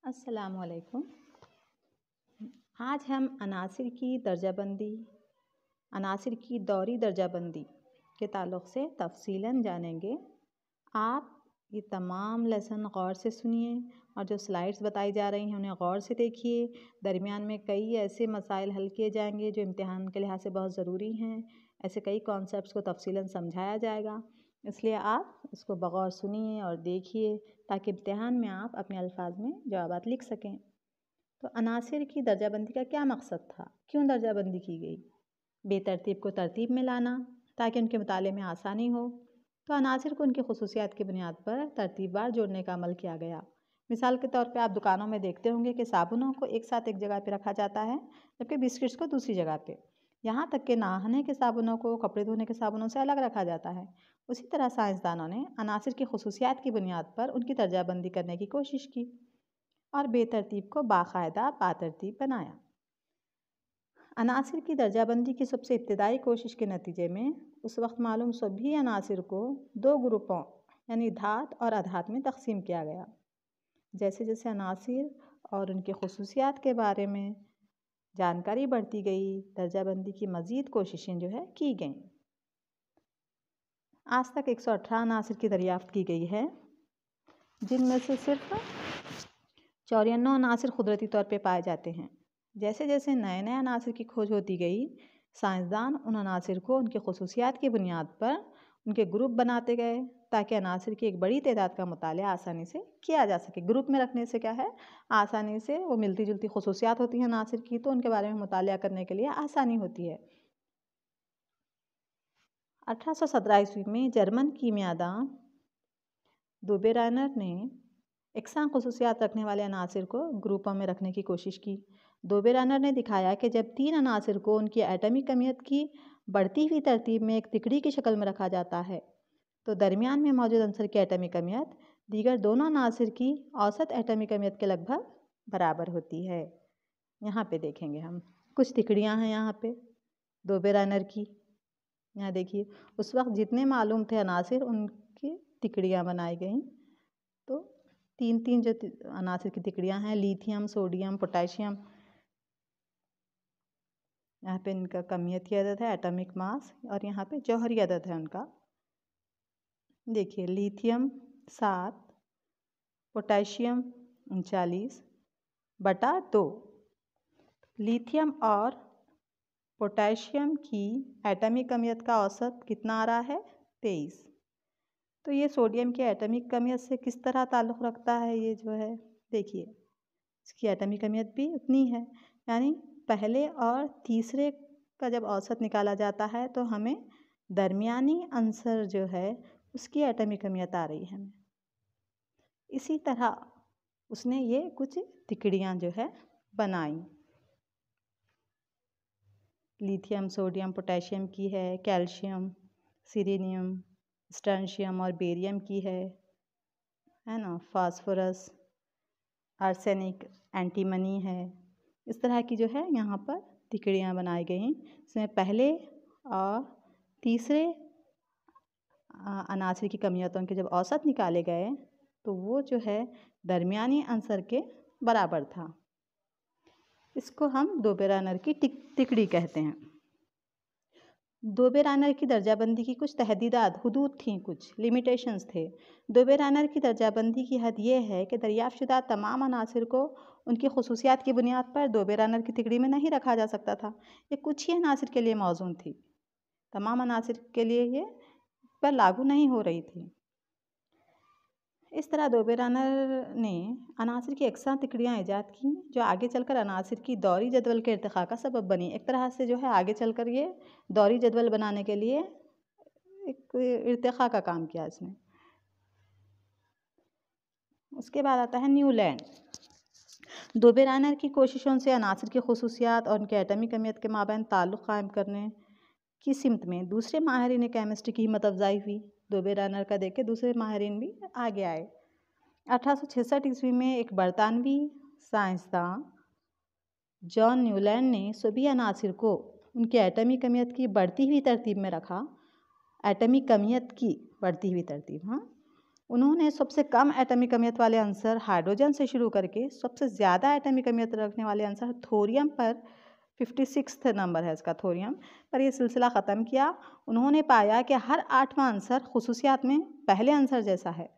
अस्सलामुअलैकुम। आज हम अनासिर की दौरी दर्जाबंदी के ताल्लुक़ से तफ़सीलन जानेंगे। आप ये तमाम लेसन गौर से सुनिए और जो स्लाइड्स बताई जा रही हैं उन्हें गौर से देखिए। दरमियान में कई ऐसे मसाइल हल किए जाएंगे जो इम्तिहान के लिहाज से बहुत ज़रूरी हैं। ऐसे कई कॉन्सेप्ट्स को तफ़सीलन समझाया जाएगा, इसलिए आप इसको बगौर सुनिए और देखिए ताकि इम्तिहान में आप अपने अल्फाज में जवाबात लिख सकें। तो अनासिर की दर्जाबंदी का क्या मकसद था, क्यों दर्जाबंदी की गई? बेतरतीब को तरतीब में लाना ताकि उनके मुताले में आसानी हो। तो अनासिर को उनकी खसूसियात की बुनियाद पर तरतीबवार जोड़ने का अमल किया गया। मिसाल के तौर पे आप दुकानों में देखते होंगे कि साबुनों को एक साथ एक जगह पे रखा जाता है, जबकि बिस्किट्स को दूसरी जगह पे। यहाँ तक कि नहाने के साबुनों को कपड़े धोने के साबुनों से अलग रखा जाता है। उसी तरह साइंसदानों ने अनासिर की खसूसियात की बुनियाद पर उनकी दर्जाबंदी करने की कोशिश की और बेतरतीब को बाकायदा बातरतीब बनाया। अनासिर की दर्जाबंदी की सबसे इब्तिदाई कोशिश के नतीजे में उस वक्त मालूम सभी अनासिर को दो ग्रुपों यानी धात और अधात में तकसीम किया गया। जैसे जैसे अनासिर और उनकी खसूसियात के बारे में जानकारी बढ़ती गई, दर्जाबंदी की मज़ीद कोशिशें जो है की गईं। आज तक 118 अनासिर की दरियाफ्त की गई है, जिनमें से सिर्फ 94 अनासिर कुदरती तौर पे पाए जाते हैं। जैसे जैसे नए नए अनासिर की खोज होती गई, साइंसदान उन अनासिर को उनकी खसूसियात की बुनियाद पर उनके ग्रुप बनाते गए ताकि अनासिर की एक बड़ी तादाद का मुताला आसानी से किया जा सके। ग्रुप में रखने से क्या है, आसानी से वो मिलती जुलती खसूसियात होती हैं अनासिर की, तो उनके बारे में मुताला करने के लिए आसानी होती है। 1817 ईस्वी में जर्मन कीमियादान दोबेराइनर ने एकसां खसूसियात रखने वाले अनासिर को ग्रुपों में रखने की कोशिश की। दोबेराइनर ने दिखाया कि जब तीन अनासिर को उनकी एटॉमिक कमियत की बढ़ती हुई तरतीब में एक तिकड़ी की शक्ल में रखा जाता है, तो दरमियान में मौजूद अंसर की एटॉमिक कमियत दीगर दोनों अनासिर की औसत एटॉमिक कमियत के लगभग बराबर होती है। यहाँ पे देखेंगे हम कुछ तिकड़ियाँ हैं यहाँ पे दोबेराइनर की। यहाँ देखिए, उस वक्त जितने मालूम थे अनासिर उनकी तिकड़ियाँ बनाई गई। तो तीन तीन जो अनासिर की तिकड़ियाँ हैं, लिथियम, सोडियम, पोटेशियम। यहाँ पे इनका कमियती अदद है एटॉमिक मास, और यहाँ पे जौहरी अदद है उनका। देखिए, लिथियम 7, पोटेशियम 39/2। लिथियम और पोटेशियम की एटॉमिक कमियत का औसत कितना आ रहा है? 23। तो ये सोडियम की एटॉमिक कमियत से किस तरह ताल्लुक़ रखता है? ये जो है देखिए, इसकी एटॉमिक कमियत भी उतनी है, यानी पहले और तीसरे का जब औसत निकाला जाता है तो हमें दरमियानी अंसर जो है उसकी एटॉमिक कमियत आ रही है। इसी तरह उसने ये कुछ तिकड़ियाँ जो है बनाई। लिथियम, सोडियम, पोटेशियम की है, कैल्शियम, सिरेनियम, स्ट्रोंशियम और बेरियम की है ना, फास्फोरस, आर्सेनिक, एंटीमनी है। इस तरह की जो है यहाँ पर तिकड़ियाँ बनाई गई। इसमें पहले और तीसरे अनासिर की कमियतों के जब औसत निकाले गए तो वो जो है दरमियानी अंसर के बराबर था। इसको हम दोबेराइनर की तिकड़ी कहते हैं। दोबेराइनर की दर्जाबंदी की कुछ तहदीदात हुदूद थीं, कुछ लिमिटेशंस थे। दोबेराइनर की दर्जाबंदी की हद ये है कि दरियाफ्तशुदा तमाम अनासिर को उनकी खसूसियात की बुनियाद पर दोबेराइनर की तिकड़ी में नहीं रखा जा सकता था। ये कुछ ही अनासिर के लिए मौजूद थी, तमाम अनासिर के लिए ये पर लागू नहीं हो रही थी। इस तरह दोबेराइनर ने अनासिर की एकसां तिकड़ियाँ ईजाद की जो आगे चलकर अनासिर की दौरी जदवल के इर्तिक़ा का सबब बनी। एक तरह से जो है आगे चलकर ये दौरी जदवल बनाने के लिए एक इर्तिक़ा का काम किया इसने। उसके बाद आता है न्यूलैंड। दोबेराइनर की कोशिशों से अनासिर की खसूसियात और उनके एटॉमिक अहमियत के माबैन ताल्लुक़ कायम करने की सिमत में दूसरे माहिरीन केमिस्ट्री की हिम्मत अफजाई हुई। दोबेराइनर का देख के दूसरे माहिरीन भी आगे आए। 1866 ईस्वी में एक बरतानवी साइंसदान जॉन न्यूलैंड ने सभी अनासिर को उनकी एटॉमिक कमियत की बढ़ती हुई तरतीब में रखा। एटॉमिक कमियत की बढ़ती हुई तरतीब, हाँ, उन्होंने सबसे कम एटॉमिक अहमियत वाले आंसर हाइड्रोजन से शुरू करके सबसे ज़्यादा एटॉमिक अहमियत रखने वाले आंसर थोरियम पर 56वां नंबर है इसका, थोरियम पर ये सिलसिला ख़त्म किया। उन्होंने पाया कि हर 8वां आंसर खुसूसियात में पहले आंसर जैसा है।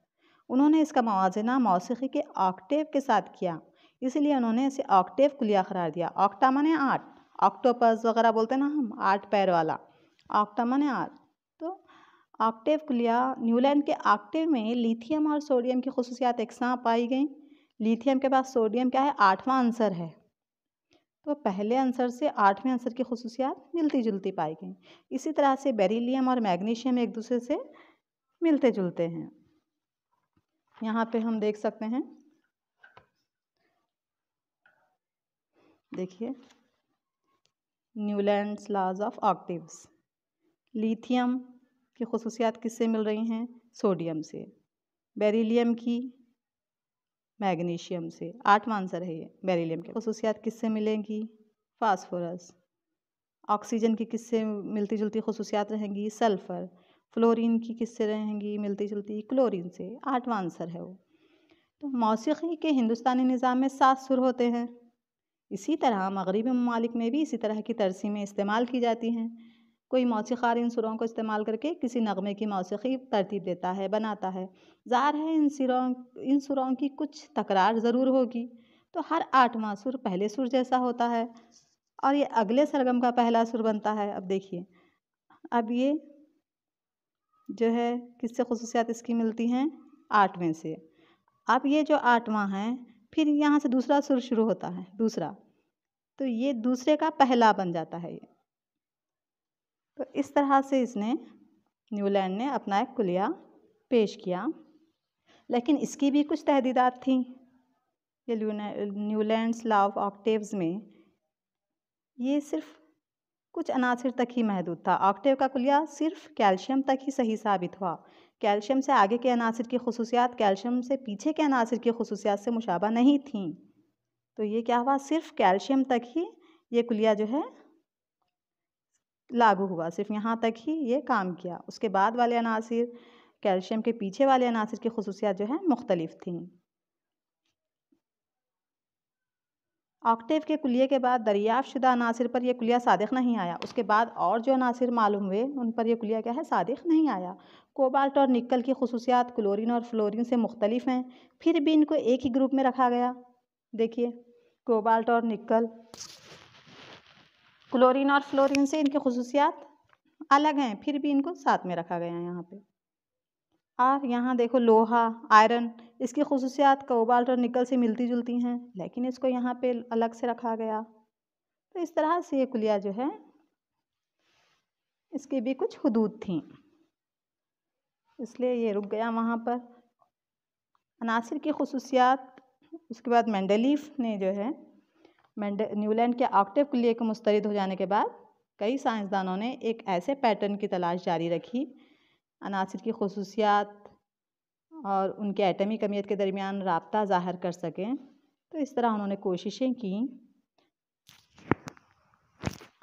उन्होंने इसका मवाजना मौसीकी के ऑक्टेव के साथ किया, इसलिए उन्होंने इसे ऑक्टेव कुलिया करार दिया। ऑक्टा माने 8, ऑक्टोपस वगैरह बोलते हैं ना हम, 8 पैर वाला, ऑक्टा माने 8। तो ऑक्टेव कुलिया, न्यूलैंड के ऑक्टेव में लिथियम और सोडियम की खुसूसियात एकसां पाई गई। लिथियम के पास सोडियम क्या है, 8वां आंसर है, तो पहले आंसर से 8वें आंसर की खुसूसियात मिलती जुलती पाई गई। इसी तरह से बेरिलियम और मैग्नीशियम एक दूसरे से मिलते जुलते हैं। यहाँ पे हम देख सकते हैं, देखिए Newlands laws of octaves. Lithium की खुसूसियात किससे मिल रही हैं, सोडियम से। बेरिलियम की मैग्नीशियम से, 8वां आंसर है ये। बेरिलियम की खुसूसियात किससे मिलेंगी, फास्फोरस। ऑक्सीजन की किससे मिलती जुलती खुसूसियात रहेंगी, सल्फ़र। फ्लोरीन की किससे रहेंगी मिलती जुलती, क्लोरीन से। 8वां आंसर है वो। तो मौसीकी के हिंदुस्तानी निज़ाम में 7 सुर होते हैं। इसी तरह मगरिबी ममालिक में भी इसी तरह की तरसीमें इस्तेमाल की जाती हैं। कोई मौसीक़ार इन सुरों को इस्तेमाल करके किसी नगमे की मौसीकी तरतीब देता है, बनाता है। ज़ाहिर है इन सुरों की कुछ तकरार ज़रूर होगी, तो हर 8वां सुर पहले सुर जैसा होता है और ये अगले सरगम का पहला सुर बनता है। अब देखिए, अब ये जो है किससे खुसूसियात इसकी मिलती हैं, 8वें से। अब ये जो 8वां है, फिर यहाँ से दूसरा सुर शुरू होता है, दूसरा, तो ये दूसरे का पहला बन जाता है ये। तो इस तरह से इसने, न्यूलैंड ने अपना एक कुलिया पेश किया, लेकिन इसकी भी कुछ तहदीदात थी। ये न्यूलैंड्स लॉ ऑफ ऑक्टेव्स में ये सिर्फ कुछ अनासिर तक ही महदूद था। ऑक्टेव का कुलिया सिर्फ कैल्शियम तक ही सही साबित हुआ। कैल्शियम से आगे के अनासिर की खुसूसियात कैल्शियम से पीछे के अनासिर की खुसूसियात से मुशाबा नहीं थीं। तो ये क्या हुआ, सिर्फ कैल्शियम तक ही ये कुलिया जो है लागू हुआ, सिर्फ यहाँ तक ही ये काम किया। उसके बाद वाले अनासिर, कैल्शियम के पीछे वाले अनासिर की खुसूसियात जो है मुख्तलिफ थीं। ऑक्टेव के कुलिये के बाद दरियाफ्त शुदा अनासिर पर यह कुलिया सादिक नहीं आया। उसके बाद और जो अनासिर मालूम हुए उन पर यह कुलिया क्या है, सादिक नहीं आया। कोबाल्ट और निकल की खुसूसियात क्लोरीन और फ्लोरीन से मुख्तलिफ हैं, फिर भी इनको एक ही ग्रुप में रखा गया। देखिए, कोबाल्ट और निकल, क्लोरीन और फ्लोरीन से इनकी खुसूसियात अलग हैं, फिर भी इनको साथ में रखा गया है यहाँ पे। और यहाँ देखो लोहा, आयरन, इसकी खुसूसियात कोबाल्ट और निकल से मिलती जुलती हैं, लेकिन इसको यहाँ पे अलग से रखा गया। तो इस तरह से ये कुलिया जो है, इसकी भी कुछ हुदूद थी, इसलिए ये रुक गया वहाँ पर। अनासिर की खुसूसियात, उसके बाद मेंडलीफ ने जो है, न्यूलैंड के ऑक्टेव कुलिये के मुस्तरद हो जाने के बाद कई साइंसदानों ने एक ऐसे पैटर्न की तलाश जारी रखी, अनासिर की खुसूसियात और उनके एटॉमिक अहमियत के दरमियान राब्ता ज़ाहिर कर सकें। तो इस तरह उन्होंने कोशिशें की।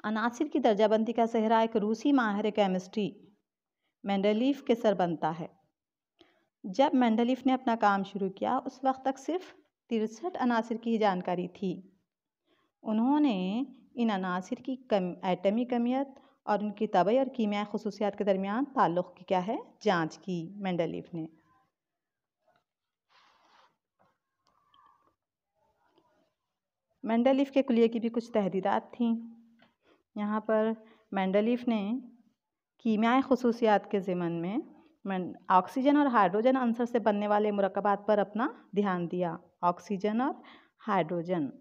अनासिर की दर्जाबंदी का सेहरा एक रूसी माहिर केमिस्ट्री मेंडलीफ के सर बनता है। जब मेंडलीफ ने अपना काम शुरू किया, उस वक्त तक सिर्फ 63 अनासिर की ही जानकारी थी। उन्होंने इन अनासिर की एटॉमिक अहमियत और उनकी तबई और कीमियाई खुसूसियात के दरमियान ताल्लुक़ की क्या है, जांच की मेंडलीफ ने। मेंडलीफ के कुलिये की भी कुछ तहदीदात थीं। यहाँ पर मेंडलीफ ने कीमियाई खुसूसियात के ज़िमन में ऑक्सीजन और हाइड्रोजन अंसर से बनने वाले मुरक्कबात पर अपना ध्यान दिया। ऑक्सीजन और हाइड्रोजन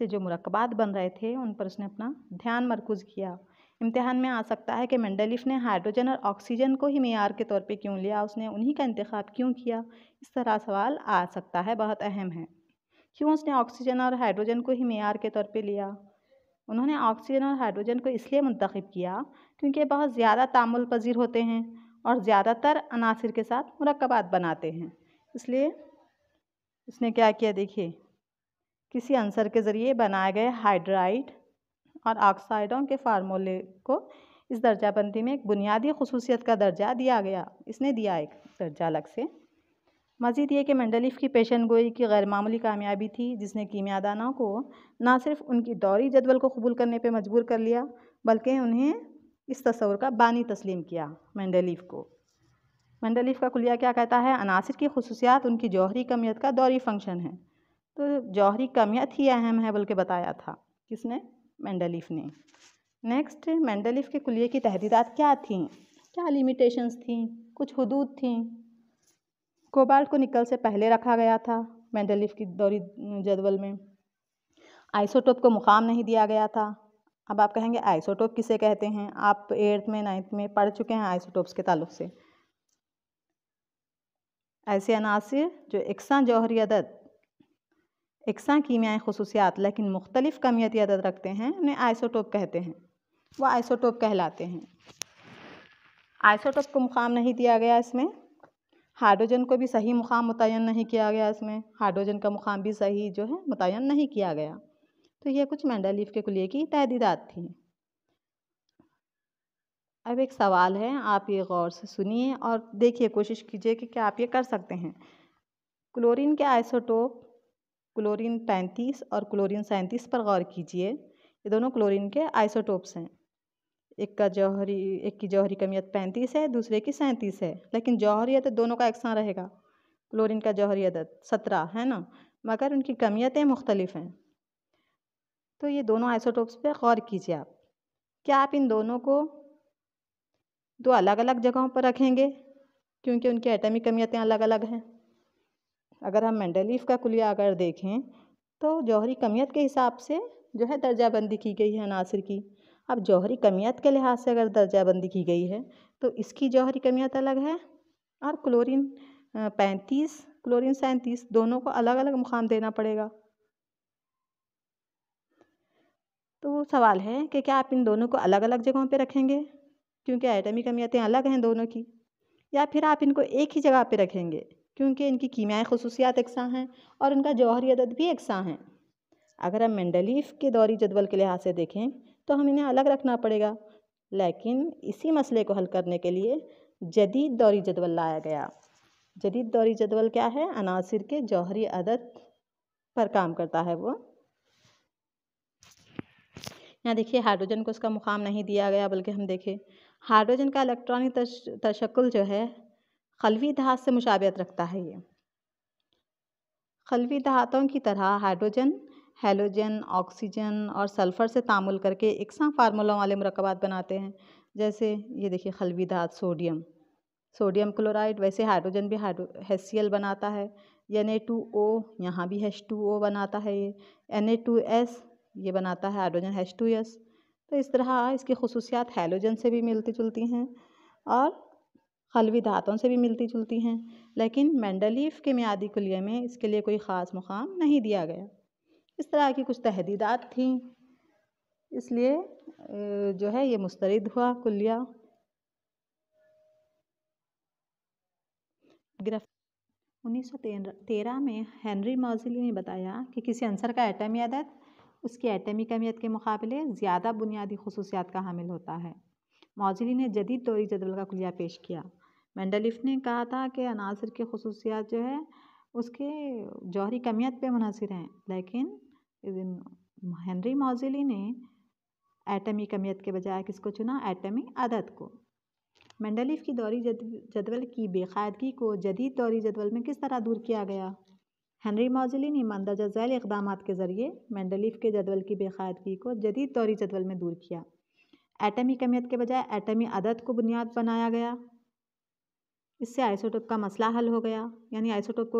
से जो मुरक्कबात बन रहे थे उन पर उसने अपना ध्यान मरकूज़ किया। इम्तिहान में आ सकता है कि मेंडलीफ ने हाइड्रोजन और ऑक्सीजन को ही मेयार के तौर पे क्यों लिया, उसने उन्हीं का इंतखाब क्यों किया, इस तरह सवाल आ सकता है, बहुत अहम है। क्यों उसने ऑक्सीजन और हाइड्रोजन को ही मेयार के तौर पे लिया? उन्होंने ऑक्सीजन और हाइड्रोजन को इसलिए मुंतखब किया क्योंकि बहुत ज़्यादा तामुल पजीर होते हैं और ज़्यादातर अनासिर के साथ मुरक्कबात बनाते हैं। इसलिए उसने क्या किया, देखिए, किसी अंसर के ज़रिए बनाए गए हाइड्राइड और ऑक्साइडों के फार्मूले को इस दर्जाबंदी में एक बुनियादी खसूसियत का दर्जा दिया गया, इसने दिया एक दर्जा अलग से। मज़ीद ये कि मेंडलीफ की पेशन गोई की गैरमामूली कामयाबी थी, जिसने कीमियादानों को ना सिर्फ उनकी दौरी जदवल को कबूल करने पे मजबूर कर लिया, बल्कि उन्हें इस तस्वुर का बानी तस्लीम किया मेंडलीफ को। मेंडलीफ का कुलिया क्या कहता है? अनासिर की खसूसियात उनकी जौहरी कमियत का दौरी फंक्शन है। तो जौहरी कमियत ही अहम है बल्कि बताया था, किसने? मेंडलीफ ने। नेक्स्ट, मेंडलीफ के कुलिये की तहदीदात क्या थीं? क्या लिमिटेशंस थीं? कुछ हुदूद थीं। कोबाल्ट को निकल से पहले रखा गया था मेंडलीफ की दौरी जदवल में। आइसोटोप को मुकाम नहीं दिया गया था। अब आप कहेंगे आइसोटोप किसे कहते हैं? आप 8th में 9th में पढ़ चुके हैं आइसोटोप्स के ताल्लुक से। ऐसे अनासिर जो एकसा जौहरी अदद, एकसा कीमियाई खसूसियात लेकिन मुख्तलिफ कमियती अदद रखते हैं, उन्हें आइसोटोप कहते हैं। वो आइसोटोप कहलाते हैं। आइसोटोप को मुकाम नहीं दिया गया इसमें। हाइड्रोजन को भी सही मुकाम मुतय्यन नहीं किया गया इसमें। हाइड्रोजन का मुकाम भी सही जो है मुतय्यन नहीं किया गया। तो ये कुछ मेंडलीफ के कुलिये की तहदीदात थी। अब एक सवाल है, आप ये गौर से सुनिए और देखिए, कोशिश कीजिए कि क्या आप ये कर सकते हैं। क्लोरीन के आइसोटोप क्लोरीन 35 और क्लोरीन 37 पर गौर कीजिए। ये दोनों क्लोरीन के आइसोटोप्स हैं। एक की जौहरी कमियत 35 है, दूसरे की 37 है, लेकिन जौहरी अदद दोनों का एकसा रहेगा। क्लोरीन का जौहरी अदद 17 है ना, मगर उनकी कमियतें मुख्तलिफ हैं। तो ये दोनों आइसोटोप्स पे गौर कीजिए आप। क्या आप इन दोनों को दो अलग अलग जगहों पर रखेंगे? क्योंकि उनकी एटॉमिक कमियतें अलग अलग हैं। अगर हम मेंडलीफ का कुलिया अगर देखें तो जौहरी कमियत के हिसाब से जो है दर्जाबंदी की गई है अनासिर की। अब जौहरी कमियत के लिहाज से अगर दर्जाबंदी की गई है तो इसकी जौहरी कमियत अलग है और क्लोरीन 35 क्लोरीन 37 दोनों को अलग अलग मुकाम देना पड़ेगा। तो सवाल है कि क्या आप इन दोनों को अलग अलग जगहों पे रखेंगे क्योंकि एटॉमिक कमियतें अलग हैं दोनों की, या फिर आप इनको एक ही जगह पे रखेंगे क्योंकि इनकी कीमियाई खसूसियात एकसा हैं और उनका जौहरी अदद भी एकसा हैं। अगर हम मेंडलीफ के दौरी जदवल के लिहाज से देखें तो हम इन्हें अलग रखना पड़ेगा, लेकिन इसी मसले को हल करने के लिए जदीद दौरी जदवल लाया गया। जदीद दौरी जदवल क्या है? अनासिर के जौहरी अदद पर काम करता है वो। यहाँ देखिए, हाइड्रोजन को उसका मुकाम नहीं दिया गया, बल्कि हम देखें हाइड्रोजन का इलेक्ट्रॉनिक तशक्कुल जो है खलवी धात से मुशाबियत रखता है। ये खलवी धातों की तरह हाइड्रोजन हैलोजन, ऑक्सीजन और सल्फ़र से तामुल करके एकसा फार्मूलों वाले मुरक्कबात बनाते हैं। जैसे ये देखिए खलवी धात सोडियम क्लोराइड, वैसे हाइड्रोजन भी HCl बनाता है। Na2O, यहाँ भी H2O बनाता है। ये Na2S ये बनाता है हाइड्रोजन H2S। तो इस तरह इसकी खसूसियात हैलोजन से भी मिलती जुलती हैं और खलवी धातों से भी मिलती जुलती हैं, लेकिन मेंडलीफ के मियादी कुलिये में इसके लिए कोई ख़ास मुकाम नहीं दिया गया। इस तरह की कुछ तहदीदात थीं, इसलिए जो है ये मुस्तरद हुआ कुलिया। 1913 में हेनरी मौज़िली ने बताया कि किसी अंसर का एटमी अदद उसकी एटमी कमियत के मुकाबले ज़्यादा बुनियादी खसूसियात का हामिल होता है। मौज़िली ने जदीद दौरी जदवल का कुलिया पेश किया। मेंडलीफ ने कहा था कि अनासिर की खसूसियात जो है उसके जौहरी कमियत पे मुनहसिर हैं, लेकिन हेनरी मौज़िली ने एटमी कमियत के बजाय किसको चुना? एटमी अदद को। मेंडलीफ की दौरी जदवल की बेकायदगी को जदीद दौरी जदवल में किस तरह दूर किया गया? हेनरी मौज़िली ने मंदरजा झैल इक़दामात के ज़रिए मेंडलीफ के जदवल की बेकायदगी को जदीद दौरी जदवल में दूर किया। एटमी कमियत के बजाय एटमी अदद को बुनियाद बनाया गया। इससे आइसोटोप का मसला हल हो गया। यानी आइसोटोप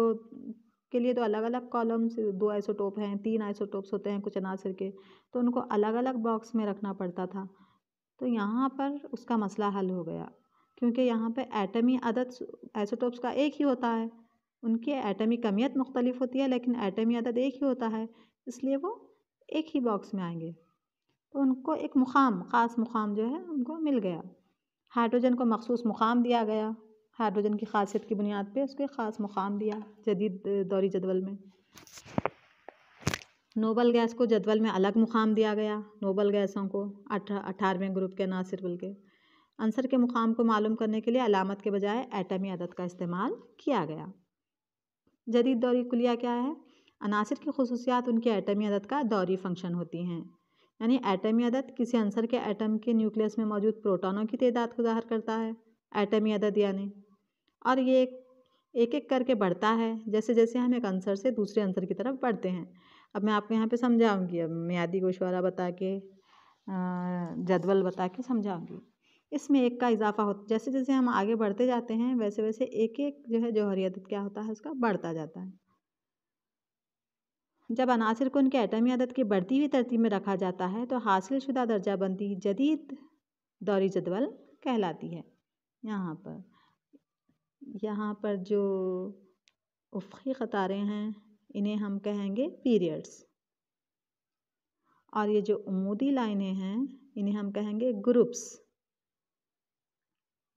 के लिए तो अलग अलग कॉलम्स, 2 आइसोटोप हैं, 3 आइसोटोप्स होते हैं कुछ अनासिर के, तो उनको अलग अलग बॉक्स में रखना पड़ता था। तो यहाँ पर उसका मसला हल हो गया, क्योंकि यहाँ पे एटमी अदद आइसोटोप्स का एक ही होता है। उनकी एटमी कमियत मुख्तलिफ होती है, लेकिन एटमी अदद एक ही होता है, इसलिए वो एक ही बॉक्स में आएंगे। तो उनको एक मुकाम, ख़ास मुकाम जो है उनको मिल गया। हाइड्रोजन को मखसूस मुकाम दिया गया। हाइड्रोजन की खासियत की बुनियाद पे उसको एक ख़ास मुकाम दिया जदीद दौरी जदवल में। नोबल गैस को जदवल में अलग मुकाम दिया गया, नोबल गैसों को 18वें ग्रुप के अनासिर बोल के। आंसर के मुकाम को मालूम करने के लिए अलामत के बजाय एटमी अदद का इस्तेमाल किया गया। जदीद दौरी कुलिया क्या है? अनासिर की खुसूसियात उनके एटमी अदद का दौरी फंक्शन होती हैं। यानी एटमी अदद किसी अंसर के एटम के न्यूक्लियस में मौजूद प्रोटॉनों की तादाद को ज़ाहिर करता है, एटमी अदद यानी, और ये एक एक करके बढ़ता है जैसे जैसे हम एक अंसर से दूसरे अंसर की तरफ बढ़ते हैं। अब मैं आपको यहाँ पे समझाऊंगी, अब मियादी गोशवारा बता के जदवल बता के समझाऊंगी। इसमें एक का इजाफा हो, जैसे जैसे हम आगे बढ़ते जाते हैं वैसे वैसे एक एक जो है जौहरी अदद क्या होता है उसका बढ़ता जाता है। जब अनासिर को उनके एटमी अदद की बढ़ती हुई तरतीब में रखा जाता है तो हासिल शुदा दर्जाबंदी जदीद दौरी जदवल कहलाती है। यहाँ पर जो उफ़क़ी क़तारें हैं इन्हें हम कहेंगे पीरियड्स, और ये जो उमूदी लाइनें हैं इन्हें हम कहेंगे ग्रुप्स।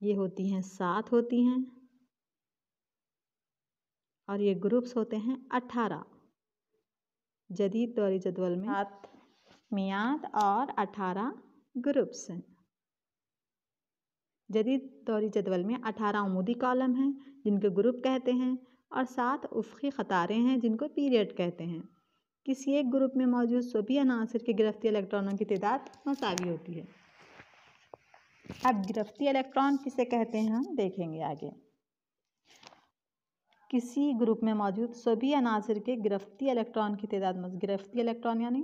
ये होती हैं 7 होती हैं, और ये ग्रुप्स होते हैं 18। जदीद दौरी जदवल में 7 मियाद और 18 ग्रुप्स हैं। जदीद दौरी जदवल में 18 उमूदी कॉलम हैं जिनको ग्रुप कहते हैं, और 7 उफ़क़ी क़तारें हैं जिनको पीरियड कहते हैं। किसी एक ग्रुप में मौजूद सभी अनासिर के गिरफ्ती इलेक्ट्रॉनों की तादाद मसावी होती है। अब गिरफ्ती इलेक्ट्रॉन किसे कहते हैं हम देखेंगे आगे। किसी ग्रुप में मौजूद सभी अनासिर के गिरफ्ती इलेक्ट्रॉन की तादाद, गिरफ्ती इलेक्ट्रॉन यानी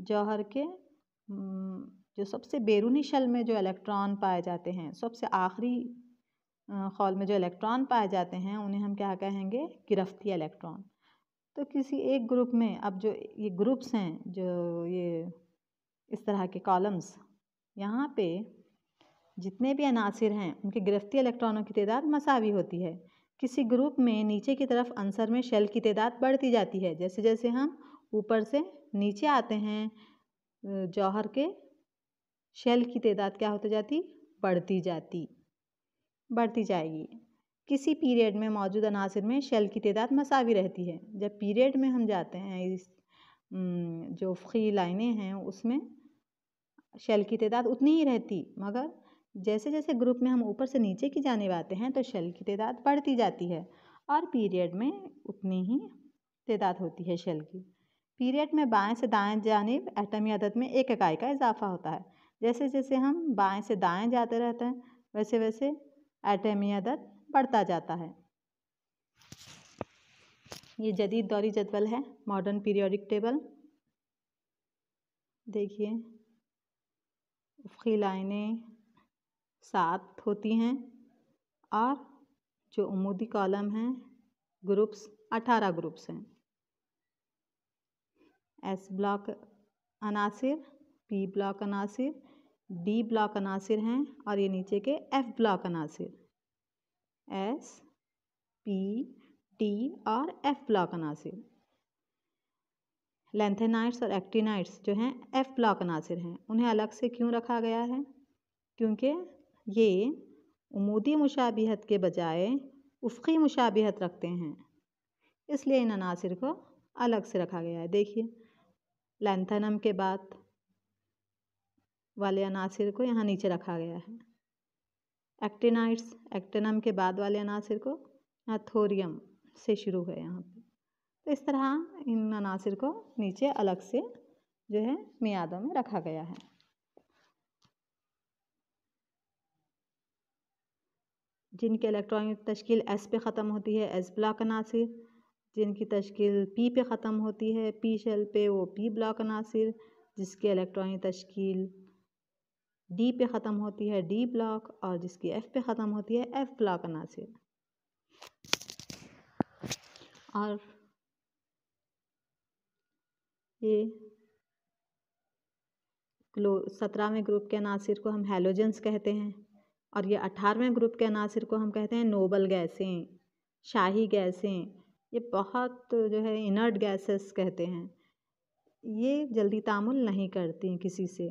जौहर के जो सबसे बैरूनी शल में जो इलेक्ट्रॉन पाए जाते हैं, सबसे आखिरी खौल में जो इलेक्ट्रॉन पाए जाते हैं उन्हें हम क्या कहेंगे? गिरफ्ती इलेक्ट्रॉन। तो किसी एक ग्रुप में, अब जो ये ग्रुप्स हैं, जो ये इस तरह के कॉलम्स, यहाँ पे जितने भी अनासिर हैं उनके गिरफ्ती इलेक्ट्रॉनों की तादाद मसावी होती है। किसी ग्रुप में नीचे की तरफ अंसर में शेल की तादाद बढ़ती जाती है। जैसे जैसे हम ऊपर से नीचे आते हैं जौहर के शेल की तादाद क्या होती जाती? बढ़ती जाएगी। किसी पीरियड में मौजूद अनासिर में शेल की तादाद मसावी रहती है। जब पीरियड में हम जाते हैं, इस जो उफ़क़ी लाइनें हैं उसमें शेल की तादाद उतनी ही रहती, मगर जैसे जैसे ग्रुप में हम ऊपर से नीचे की जानिब आते हैं तो शेल की तादाद बढ़ती जाती है, और पीरियड में उतनी ही तादाद होती है शेल की। पीरियड में बाएं से दाएं जानिब एटमी अदद में एक इकाई का इजाफा होता है। जैसे जैसे हम बाएं से दाएं जाते रहते हैं वैसे वैसे एटमी अदद बढ़ता जाता है। ये जदीद दौरी जदवल है, मॉडर्न पीरियोडिक टेबल। देखिए उफ़क़ी लाइनें 7 होती हैं, और जो उमूदी कॉलम हैं ग्रुप्स 18 ग्रुप्स हैं। एस ब्लॉक अनासिर, पी ब्लॉक अनासिर, डी ब्लॉक अनासिर हैं, और ये नीचे के एफ ब्लॉक अनासिर, एस, पी, टी और एफ ब्लॉक अनासिर। लेंथेनाइट्स और एक्टिनाइट्स जो हैं एफ ब्लॉक अनासिर हैं। उन्हें अलग से क्यों रखा गया है? क्योंकि ये उमूदी मुशाबिहत के बजाय उफ़क़ी मुशाबिहत रखते हैं, इसलिए इन अनासिर को अलग से रखा गया है। देखिए लैंथेनम के बाद वाले अनासिर को यहाँ नीचे रखा गया है। एक्टिनाइट्स, एक्टिनम के बाद वाले अनासिर को यहाँ थोरियम से शुरू है यहाँ पे। तो इस तरह इन अनासिर को नीचे अलग से जो है मियादों में रखा गया है। जिनके इलेक्ट्रॉनिक तश्कील एस पे ख़त्म होती है एस ब्लॉक अनासिर, जिनकी तश्कील पी पे ख़त्म होती है पी शेल पे वो पी ब्लॉक अनासिर, जिसकी इलेक्ट्रॉनिक तश्कील डी पे ख़त्म होती है डी ब्लॉक, और जिसकी एफ पे ख़त्म होती है एफ ब्लॉक अनासिर। और ये 17वें ग्रुप के अनासिर को हम हैलोजेंस कहते हैं, और ये 18वें ग्रुप के अनासिर को हम कहते हैं नोबल गैसें, शाही गैसें। ये बहुत जो है इनर्ट गैसेस कहते हैं, ये जल्दी तामुल नहीं करती किसी से।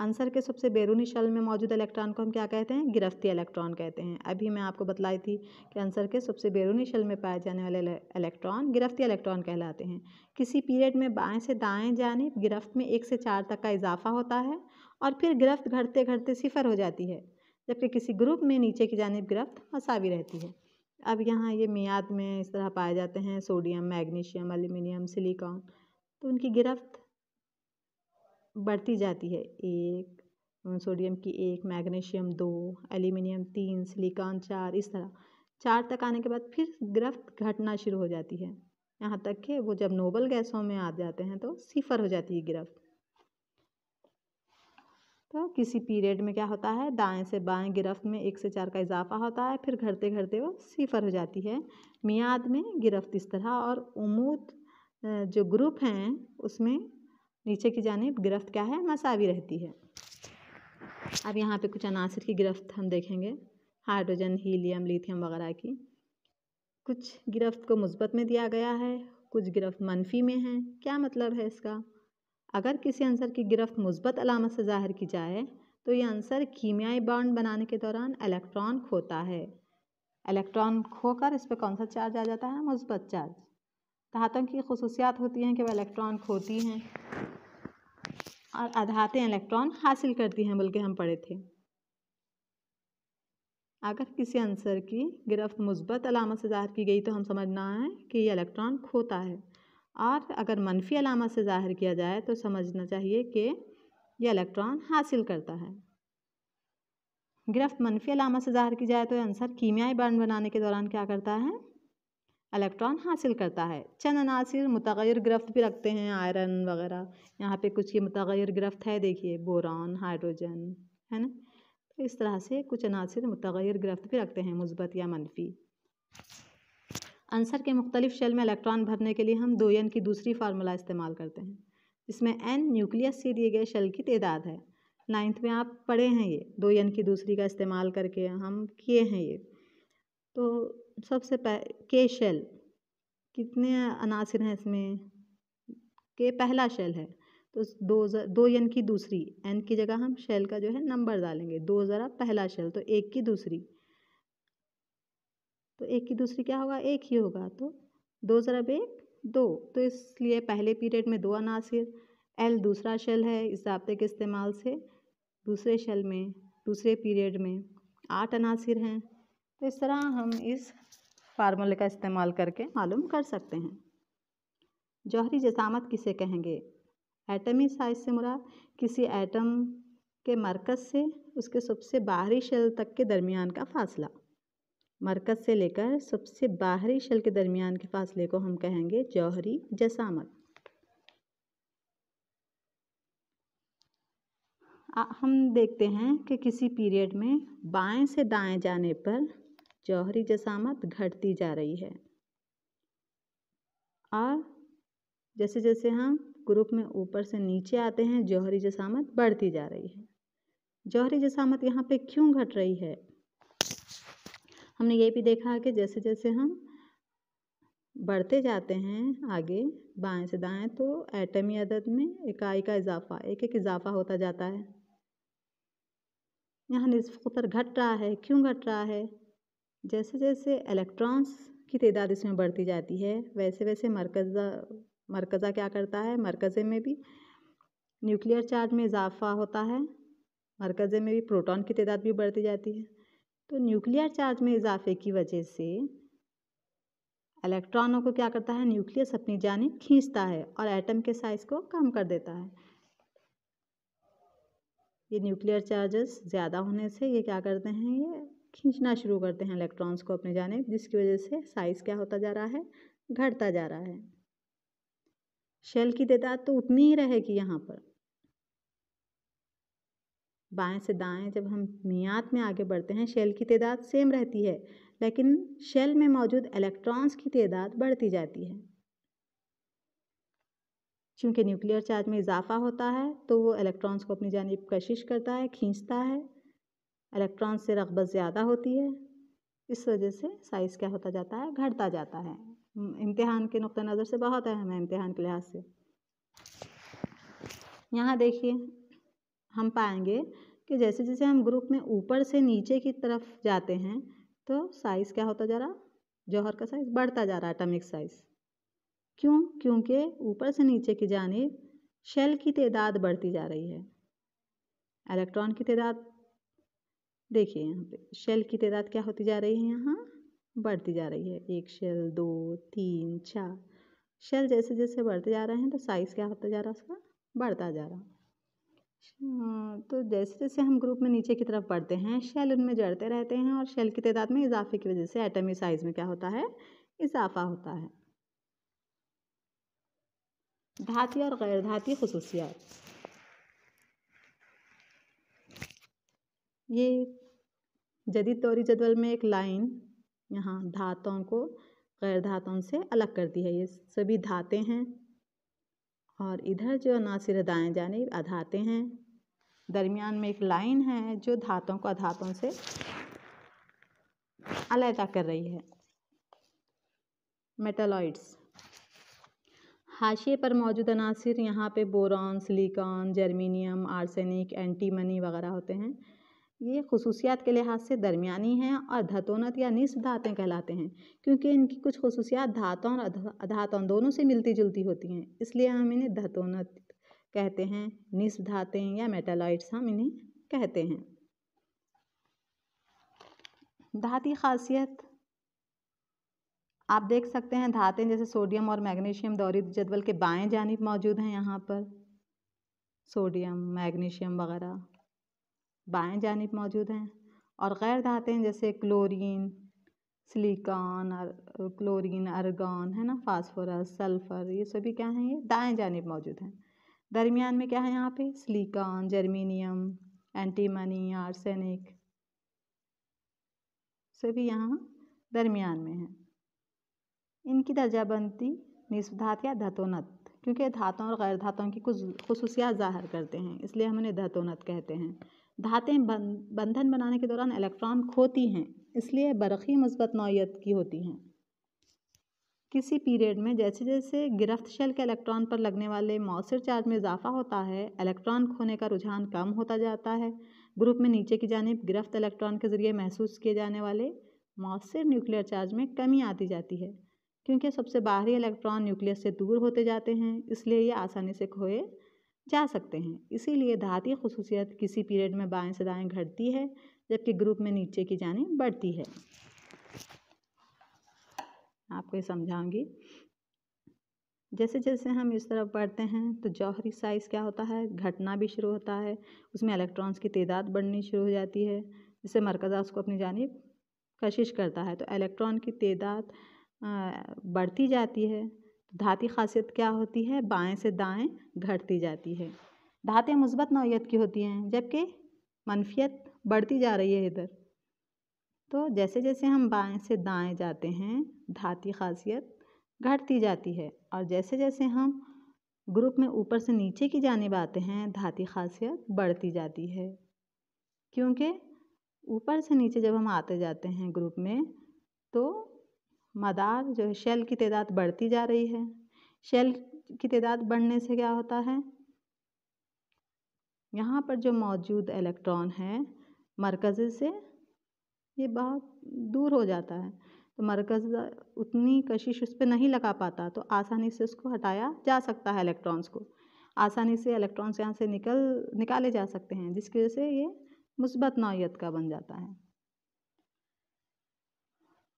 आंसर के सबसे बैरूनी शेल में मौजूद इलेक्ट्रॉन को हम क्या कहते हैं? गिरफ्ती इलेक्ट्रॉन कहते हैं। अभी मैं आपको बतलाई थी कि आंसर के सबसे बैरूनी शेल में पाए जाने वाले इलेक्ट्रॉन गिरफ्ती इलेक्ट्रॉन कहलाते हैं। किसी पीरियड में बाएं से दाएं जानिब गिरफ्त में 1 से 4 तक का इजाफा होता है और फिर गिरफ्त घटते घटते 0 हो जाती है, जबकि किसी ग्रुप में नीचे की जानिब गिरफ्त मसावी रहती है। अब यहाँ ये मियाद में इस तरह पाए जाते हैं सोडियम, मैग्नीशियम, एल्यूमिनियम, सिलिकॉन, तो उनकी गिरफ्त बढ़ती जाती है। 1 सोडियम की 1, मैग्नीशियम 2, एल्यूमिनियम 3, सिलिकॉन 4, इस तरह 4 तक आने के बाद फिर गिरफ्त घटना शुरू हो जाती है, यहाँ तक कि वो जब नोबल गैसों में आ जाते हैं तो 0 हो जाती है गिरफ्त। तो किसी पीरियड में क्या होता है? दाएं से बाएं गिरफ्त में 1 से 4 का इजाफा होता है, फिर घटते घटते वो 0 हो जाती है। मियाद में गिरफ्त इस तरह, और उमूद जो ग्रुप हैं उसमें नीचे की जानिब गिरफ्त क्या है? मसावी रहती है। अब यहाँ पे कुछ अनासिर की गिरफ्त हम देखेंगे, हाइड्रोजन, हीलियम, लिथियम वगैरह की। कुछ गिरफ्त को मुस्बत में दिया गया है, कुछ गिरफ्त मनफी में है। क्या मतलब है इसका? अगर किसी आंसर की गिरफ्त मुस्बत अलामत से ज़ाहिर की जाए तो ये आंसर कीमियाई बॉन्ड बनाने के दौरान इलेक्ट्रॉन खोता है। इलेक्ट्रॉन खोकर इस पर कौन सा चार्ज आ जाता है? मुस्बत चार्ज। धातुओं की खुसूसियात होती हैं कि वह इलेक्ट्रॉन खोती हैं और अधातें इलेक्ट्रॉन हासिल करती हैं, बल्कि हम पढ़े थे। अगर किसी आंसर की गिरफ्त मुस्बत अलामत से ज़ाहिर की गई तो हम समझना है कि ये इलेक्ट्रॉन खोता है, और अगर मनफी अलामत से ज़ाहिर किया जाए तो समझना चाहिए कि यह इलेक्ट्रॉन हासिल करता है। गिरफ्त मनफी अलामत से ज़ाहिर की जाए तो आंसर कीमियाई बॉन्ड बनाने के दौरान क्या करता है? इलेक्ट्रॉन हासिल करता है। चंद अनासिर मुतग़य्यर गिरफ्त भी रखते हैं, आयरन वगैरह। यहाँ पे कुछ की मुतग़य्यर गिरफ्त है, देखिए बोरॉन, हाइड्रोजन, है ना। तो इस तरह से कुछ अनासिर मुतग़य्यर गिरफ्त भी रखते हैं, मुस्बत या मनफी। आंसर के मुख्तलिफ शेल में इलेक्ट्रॉन भरने के लिए हम 2n की दूसरी फार्मूला इस्तेमाल करते हैं, जिसमें n न्यूक्लियस से दिए गए शेल की तादाद है। 9th में आप पढ़े हैं, ये 2n की दूसरी का इस्तेमाल करके हम किए हैं ये। तो सबसे के शेल कितने अनासिर हैं इसमें? के पहला शेल है, तो 2n की दूसरी, n की जगह हम शेल का जो है नंबर डालेंगे। 2 ज़रा पहला शेल, तो 1 की दूसरी, तो 1 की दूसरी क्या होगा? 1 ही होगा। तो 2 ज़रब 1 2, तो इसलिए पहले पीरियड में 2 अनासिर। L दूसरा शेल है, इस ज़ाब्ते के इस्तेमाल से दूसरे शेल में दूसरे पीरियड में 8 अनासिर हैं। तो इस तरह हम इस फार्मूले का इस्तेमाल करके मालूम कर सकते हैं। जौहरी जसामत किसे कहेंगे? एटमी साइज से मुराद किसी एटम के मरकज़ से उसके सबसे बाहरी शेल तक के दरमियान का फासला। मरकज़ से लेकर सबसे बाहरी शेल के दरमियान के फासले को हम कहेंगे जौहरी जसामत। हम देखते हैं कि किसी पीरियड में बाएं से दाएं जाने पर जौहरी जसामत घटती जा रही है, और जैसे जैसे हम ग्रुप में ऊपर से नीचे आते हैं जौहरी जसामत बढ़ती जा रही है। जौहरी जसामत यहाँ पे क्यों घट रही है? हमने ये भी देखा कि जैसे जैसे हम बढ़ते जाते हैं आगे बाएं से दाएं तो एटमी अदद में इकाई का इजाफा, एक एक इजाफा होता जाता है। यहाँ निस्फ़ क़तर घट रहा है। क्यों घट रहा है? जैसे जैसे इलेक्ट्रॉन्स की तादाद इसमें बढ़ती जाती है, वैसे वैसे मरकज़ा क्या करता है? मरकज़े में भी न्यूक्लियर चार्ज में इजाफा होता है, मरकज़े में भी प्रोटॉन की तादाद भी बढ़ती जाती है। तो न्यूक्लियर चार्ज में इजाफे की वजह से इलेक्ट्रॉनों को क्या करता है? न्यूक्लियस अपनी जानिब खींचता है और एटम के साइज़ को कम कर देता है। ये न्यूक्लियर चार्जेस ज़्यादा होने से ये क्या करते हैं? ये खींचना शुरू करते हैं इलेक्ट्रॉन्स को अपनी जानिब, जिसकी वजह से साइज़ क्या होता जा रहा है? घटता जा रहा है। शेल की तादाद तो उतनी ही रहेगी यहाँ पर। बाएं से दाएं जब हम मियाद में आगे बढ़ते हैं शेल की तादाद सेम रहती है, लेकिन शेल में मौजूद इलेक्ट्रॉन्स की तादाद बढ़ती जाती है। क्योंकि न्यूक्लियर चार्ज में इजाफा होता है तो वो इलेक्ट्रॉन्स को अपनी जानिब कशिश करता है, खींचता है। इलेक्ट्रॉन्स से रग़बत ज़्यादा होती है, इस वजह से साइज़ क्या होता जाता है? घटता जाता है। इम्तिहान के नुक़्ते नज़र से बहुत अहम है, इम्तिहान के लिहाज से। यहाँ देखिए हम पाएंगे कि जैसे जैसे हम ग्रुप में ऊपर से नीचे की तरफ जाते हैं तो साइज़ क्या होता जा रहा, जौहर का साइज़ बढ़ता जा रहा है, एटॉमिक साइज़। क्यों? क्योंकि ऊपर से नीचे की जानिब शेल की तादाद बढ़ती जा रही है। इलेक्ट्रॉन की तादाद देखिए यहाँ पे शेल की तादाद क्या होती जा रही है, यहाँ बढ़ती जा रही है। 1 शेल, 2, 3, 4 शेल जैसे जैसे बढ़ते जा रहे हैं तो साइज़ क्या होता जा रहा है, उसका बढ़ता जा रहा। तो जैसे जैसे हम ग्रुप में नीचे की तरफ बढ़ते हैं शेल उनमें जड़ते रहते हैं और शेल की तादाद में इजाफे की वजह से एटॉमिक साइज़ में क्या होता है, इजाफा होता है। धाती और गैर धाती खुसूसियात, ये जदीद दौरी जदवल में एक लाइन यहाँ धातुओं को गैर धातुओं से अलग करती है। ये सभी धाते हैं और इधर जो अनासिर दाएं जानिब अधाते हैं। दरमियान में एक लाइन है जो धातुओं को अधातुओं से अलग कर रही है। मेटालॉइड्स, हाशिए पर मौजूद अनासिर यहाँ पे boron, silicon, germanium, arsenic, antimony वगैरह होते हैं। ये खुसूसियात के लिहाज से दरमियानी हैं और धतोनत या निस्फ धातें कहलाते हैं, क्योंकि इनकी कुछ खुसूसियात धातों और अधातों दोनों से मिलती जुलती होती हैं, इसलिए हम इन्हें धतोनत कहते हैं। निस्फ धातें या मेटालॉइड्स हम इन्हें कहते हैं। धाती खासियत आप देख सकते हैं, धातें जैसे सोडियम और मैग्नीशियम दौरी जदवल के बाएं जानिब मौजूद हैं। यहाँ पर सोडियम, मैग्नीशियम वगैरह बाएं जानिब मौजूद हैं और गैर धातें जैसे क्लोरीन, सिलिकॉन और क्लोरीन, आर्गॉन है ना, फास्फोरस, सल्फर, ये सभी क्या हैं, ये दाएं जानिब मौजूद हैं। दरमियान में क्या है, यहाँ पे सिलिकॉन, जर्मेनियम, एंटीमनी, आर्सेनिक सभी यहाँ दरमियान में हैं। इनकी दर्जाबंदी निस्फ धात या धतोनत, क्योंकि धातुओं और गैर धातुओं की कुछ खुसूसियात ज़ाहिर करते हैं, इसलिए हम इन्हें धतोनत कहते हैं। धातें बंधन बनाने के दौरान इलेक्ट्रॉन खोती हैं, इसलिए बरक़ी मुस्बत नौइयत की होती हैं। किसी पीरियड में जैसे जैसे गिरफ्त शेल के इलेक्ट्रॉन पर लगने वाले मौसिर चार्ज में इजाफा होता है, इलेक्ट्रॉन खोने का रुझान कम होता जाता है। ग्रुप में नीचे की जानिब गिरफ्त इलेक्ट्रॉन के ज़रिए महसूस किए जाने वाले मौसिर न्यूक्लियर चार्ज में कमी आती जाती है, क्योंकि सबसे बाहरी इलेक्ट्रॉन न्यूक्लियस से दूर होते जाते हैं, इसलिए ये आसानी से खोए जा सकते हैं। इसीलिए धाती खुसूसियत किसी पीरियड में बाएं से दाएं घटती है, जबकि ग्रुप में नीचे की जानिब बढ़ती है। आपको ये समझाऊंगी। जैसे जैसे हम इस तरफ बढ़ते हैं तो जौहरी साइज़ क्या होता है, घटना भी शुरू होता है। उसमें इलेक्ट्रॉन्स की तादाद बढ़नी शुरू हो जाती है, जिससे मरकज़ा उसको अपनी जानिब कशिश करता है, तो इलेक्ट्रॉन की तादाद बढ़ती जाती है। धाती खासियत क्या होती है, बाएं से दाएं घटती जाती है। धातें मुस्बत नौइयत की होती हैं, जबकि मनफियत बढ़ती जा रही है इधर। तो जैसे जैसे हम बाएं से दाएं जाते हैं धाती खासियत घटती जाती है, और जैसे जैसे हम ग्रुप में ऊपर से नीचे की जानिब आते हैं धाती खासियत बढ़ती जाती है, क्योंकि ऊपर से नीचे जब हम आते जाते हैं ग्रुप में तो मदार जो है शेल की तादाद बढ़ती जा रही है। शेल की तादाद बढ़ने से क्या होता है, यहाँ पर जो मौजूद इलेक्ट्रॉन है मरकज़ से ये बहुत दूर हो जाता है, तो मरकज़ उतनी कशिश उस पर नहीं लगा पाता, तो आसानी से उसको हटाया जा सकता है। इलेक्ट्रॉन्स को आसानी से इलेक्ट्रॉन्स यहाँ से निकाले जा सकते हैं, जिसकी वजह से ये मुस्बत नौइयत का बन जाता है।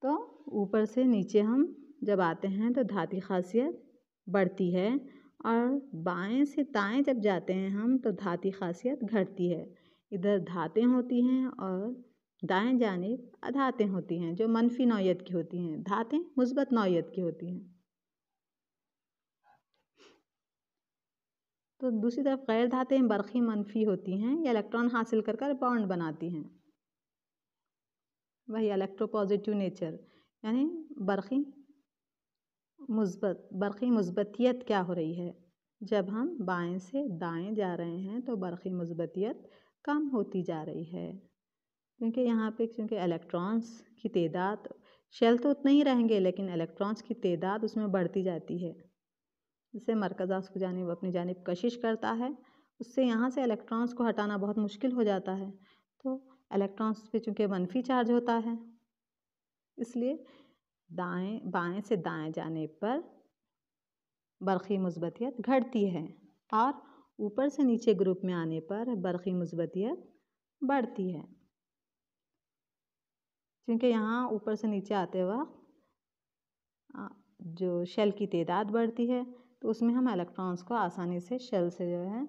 तो ऊपर से नीचे हम जब आते हैं तो धाती खासियत बढ़ती है, और बाएं से दाएं जब जाते हैं हम तो धाती खासियत घटती है। इधर धातें होती हैं और दाएं जानिब अधातें होती हैं, जो मनफी नौइयत की होती हैं। धातें मुस्बत नौइयत की होती हैं। तो दूसरी तरफ गैर धातें बरक़ी मनफी होती हैं, ये इलेक्ट्रॉन हासिल कर कर बॉन्ड बनाती हैं। वही इलेक्ट्रोपॉजिटिव नेचर, यानी बरक़ी मुस्बतियत क्या हो रही है, जब हम बाएं से दाएं जा रहे हैं तो बरक़ी मुस्बतियत कम होती जा रही है, क्योंकि यहाँ पे इलेक्ट्रॉन्स की तादाद शेल तो उतने ही रहेंगे, लेकिन इलेक्ट्रॉन्स की तादाद उसमें बढ़ती जाती है, जिससे मरकज़ा उसको जानिब अपनी जानिब कशिश करता है, उससे यहाँ से इलेक्ट्रॉन्स को हटाना बहुत मुश्किल हो जाता है। तो इलेक्ट्रॉन्स पे चूँकि मनफी चार्ज होता है, इसलिए बाएं से दाएं जाने पर बरक़ी मुस्बतियत घटती है और ऊपर से नीचे ग्रुप में आने पर बरक़ी मुस्बतियत बढ़ती है। क्योंकि यहाँ ऊपर से नीचे आते वक्त जो शेल की तादाद बढ़ती है, तो उसमें हम इलेक्ट्रॉन्स को आसानी से शेल से जो है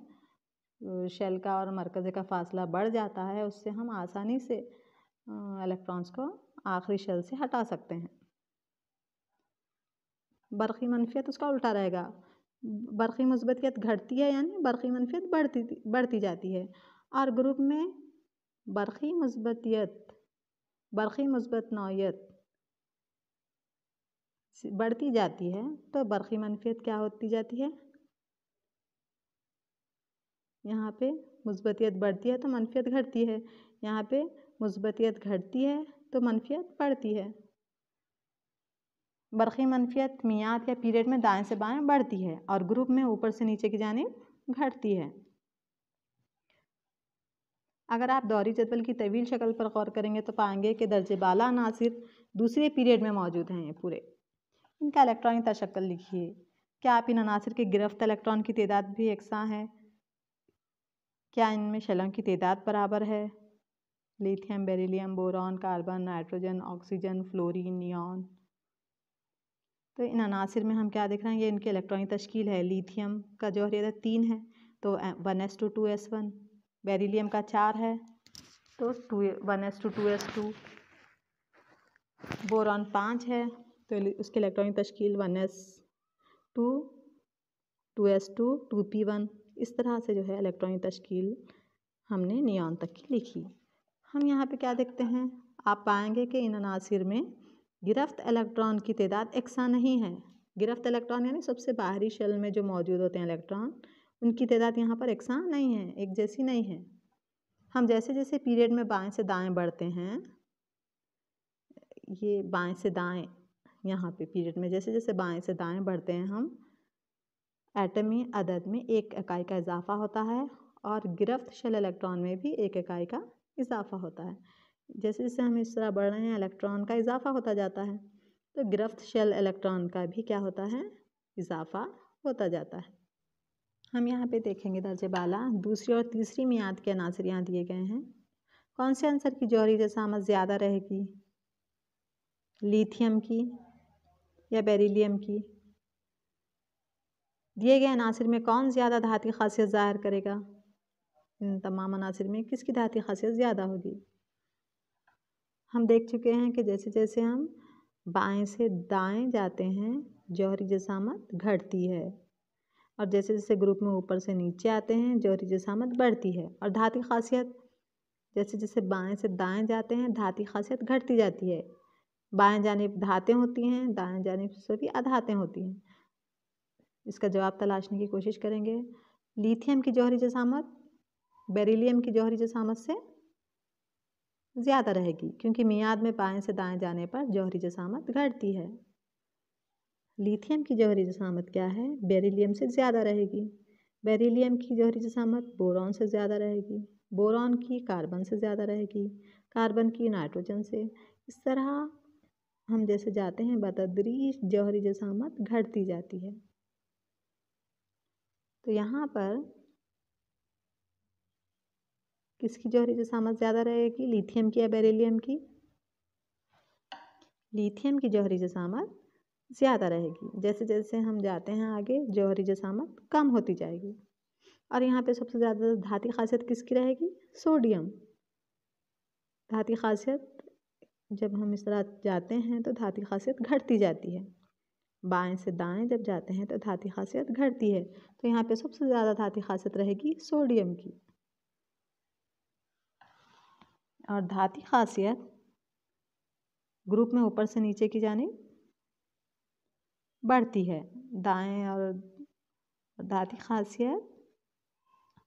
शेल का और मरकज़ का फ़ासला बढ़ जाता है, उससे हम आसानी से इलेक्ट्रॉन्स को आखिरी शेल से हटा सकते हैं। बरक़ी मनफियत उसका उल्टा रहेगा, बरक़ी मुस्बतियत घटती है यानी बरक़ी मनफियत बढ़ती जाती है। और ग्रुप में बरक़ी मुस्बत नौयत बढ़ती जाती है, तो बरक़ी मनफियत क्या होती जाती है? यहाँ पे मुस्बतियत बढ़ती है तो मनफियत घटती है, यहाँ पे मुस्बतियत घटती है तो मनफियत बढ़ती है। बरक़ी मनफियत मियाद या पीरियड में दाएं से बाएं बढ़ती है और ग्रुप में ऊपर से नीचे की जानिब घटती है। अगर आप दौरी जदवल की तवील शक्ल पर गौर करेंगे तो पाएंगे कि दर्जे बाला अनासिर दूसरे पीरियड में मौजूद हैं। ये पूरे इनका इलेक्ट्रॉनिक तशक्कुल लिखिए। क्या आप इन अनासिर के गिरफ्त इलेक्ट्रॉन की तादाद भी यकसां है? क्या इनमें शेलों की तादाद बराबर है? Lithium, beryllium, boron, carbon, nitrogen, oxygen, fluorine, neon. तो इन अनासिर में हम क्या देख रहे हैं? ये इनकी इलेक्ट्रॉनिक तश्कील है। लिथियम का जौहरी अदद 3 है तो 1s2 बेरिलियम का 4 है तो 1s2 बोरॉन 5 है तो उसकी इलेक्ट्रॉनिक तश्कील 1s2 2s2 2p1। इस तरह से जो है इलेक्ट्रॉनिक तश्कील हमने नियॉन तक की लिखी। हम यहाँ पे क्या देखते हैं? आप पाएंगे कि इन अनासिर में गिरफ्त इलेक्ट्रॉन की तादाद एकसा नहीं है। गिरफ्त इलेक्ट्रॉन यानी सबसे बाहरी शेल में जो मौजूद होते हैं इलेक्ट्रॉन, उनकी तादाद यहाँ पर एकसा नहीं है, एक जैसी नहीं है। हम जैसे जैसे पीरियड में बाएं से दाएं बढ़ते हैं, ये बाएं से दाएं यहाँ पे पीरियड में जैसे जैसे बाएं से दाएं बढ़ते हैं हम, एटमी अदद में एक इकाई का इजाफा होता है और गिरफ्त शेल इलेक्ट्रॉन में भी एक इकाई का इजाफा होता है। जैसे जैसे हम इस तरह बढ़ रहे हैं, इलेक्ट्रॉन का इजाफा होता जाता है, तो गिरफ्त शेल इलेक्ट्रॉन का भी क्या होता है? इजाफा होता जाता है। हम यहाँ पे देखेंगे दर्जे बाला दूसरी और तीसरी मियाद के अनासिर यहाँ दिए गए हैं। कौन से आंसर की जौहरी जसामत ज़्यादा रहेगी? लिथियम की या बेरिलियम की? दिए गए अनासिर में कौन ज़्यादा धाती खासियत ज़ाहिर करेगा? इन तमाम अनासिर में किसकी धाती खासियत ज़्यादा होगी? हम देख चुके हैं कि जैसे जैसे हम बाएं से दाएं जाते हैं, जौहरी जसामत घटती है और जैसे जैसे ग्रुप में ऊपर से नीचे आते हैं, जौहरी जसामत बढ़ती है। और धाती खासियत जैसे जैसे बाएं से दाएं जाते हैं, धाती खासियत घटती जाती है। बाएं जानिब धातें होती हैं, दाएं जानिब सभी अधातें होती हैं। इसका जवाब तलाशने की कोशिश करेंगे। लिथियम की जौहरी जसामत बेरिलियम की जौहरी जसामत से ज़्यादा रहेगी, क्योंकि मियाद में बाएं से दाएं जाने पर जौहरी जसामत घटती है। लिथियम की जौहरी जसामत क्या है? बेरिलियम से ज़्यादा रहेगी। बेरिलियम की जौहरी जसामत बोरॉन से ज़्यादा रहेगी, बोरॉन की कार्बन से ज़्यादा रहेगी, कार्बन की नाइट्रोजन से। इस तरह हम जैसे जाते हैं बतदरीज जौहरी जसामत घटती जाती है। तो यहाँ पर किसकी जौहरी जसामत ज़्यादा रहेगी? लिथियम की या बेरिलियम की? लिथियम की जौहरी जसामत ज़्यादा रहेगी। जैसे जैसे हम जाते हैं आगे, जौहरी जसामत कम होती जाएगी। और यहाँ पे सबसे ज़्यादा धाती खासियत किसकी रहेगी? सोडियम। धाती खासियत जब हम इस तरह जाते हैं तो धाती खासियत घटती जाती है। बाएं से दाएं जब जाते हैं तो धाती खासियत घटती है। तो यहाँ पे सबसे ज़्यादा धाती खासियत रहेगी सोडियम की। और धाती खासियत ग्रुप में ऊपर से नीचे की जानिब बढ़ती है। दाएं और धाती खासियत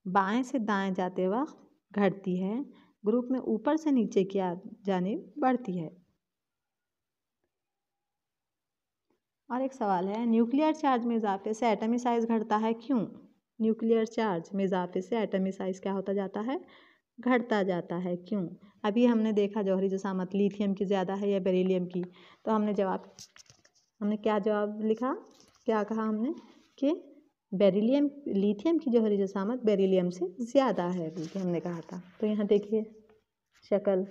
बाएं से दाएं जाते वक्त घटती है, ग्रुप में ऊपर से नीचे की जानिब बढ़ती है। और एक सवाल है, न्यूक्लियर चार्ज में इजाफे से एटमी साइज घटता है, क्यों? न्यूक्लियर चार्ज में इजाफे से एटमी साइज़ क्या होता जाता है, घटता जाता है। क्यों? अभी हमने देखा जौहरी जसामत लिथियम की ज़्यादा है या बेरिलियम की, तो हमने क्या जवाब लिखा, क्या कहा हमने कि लिथियम की जौहरी जसामत बेरिलियम से ज़्यादा है, बल्कि हमने कहा था। तो यहाँ देखिए शक्ल।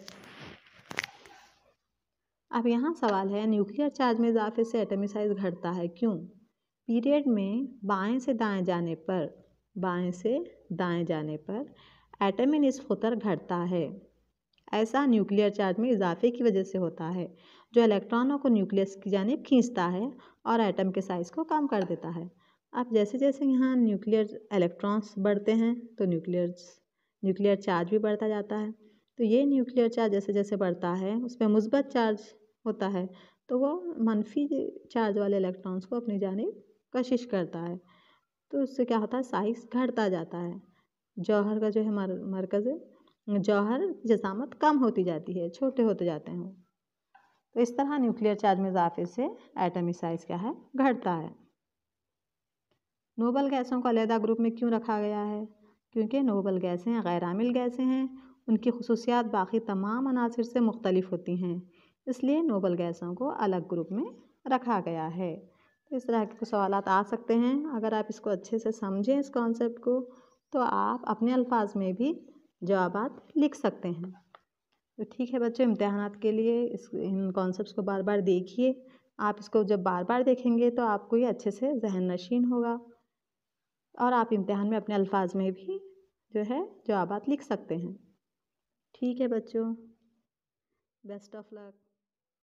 अब यहाँ सवाल है, न्यूक्लियर चार्ज में इजाफे से एटमी साइज़ घटता है, क्यों? पीरियड में बाएं से दाएं जाने पर एटमी निस्फ होकर घटता है। ऐसा न्यूक्लियर चार्ज में इजाफे की वजह से होता है, जो इलेक्ट्रॉनों को न्यूक्लियस की जानिब खींचता है और एटम के साइज़ को कम कर देता है। अब जैसे जैसे यहाँ न्यूक्लियर इलेक्ट्रॉन्स बढ़ते हैं तो न्यूक्लियर चार्ज भी बढ़ता जाता है। तो ये न्यूक्लियर चार्ज जैसे जैसे बढ़ता है उसमें मुस्बत चार्ज होता है, तो वो मनफी चार्ज वाले इलेक्ट्रॉन्स को अपनी जानिब कशिश करता है। तो उससे क्या होता है, साइज़ घटता जाता है। जौहर का जो है मरकज़ जौहर जसामत कम होती जाती है, छोटे होते जाते हैं। तो इस तरह न्यूक्लियर चार्ज में इजाफे से एटमी साइज़ क्या है, घटता है। नोबल गैसों को अलहदा ग्रुप में क्यों रखा गया है? क्योंकि नोबल गैसें गैरामिल गैसें हैं, उनकी खुसूसियात बाकी तमाम अनासिर से मुख्तलिफ होती हैं, इसलिए नोबल गैसों को अलग ग्रुप में रखा गया है। तो इस तरह के सवालात आ सकते हैं। अगर आप इसको अच्छे से समझें इस कॉन्सेप्ट को, तो आप अपने अल्फाज में भी जवाबात लिख सकते हैं। तो ठीक है बच्चों, इम्तिहानात के लिए इन कॉन्सेप्ट्स को बार बार देखिए। आप इसको जब बार बार देखेंगे तो आपको ये अच्छे से जहन नशीन होगा और आप इम्तिहान में अपने अल्फाज में भी जो है जवाबात लिख सकते हैं। ठीक है बच्चों, बेस्ट ऑफ लक।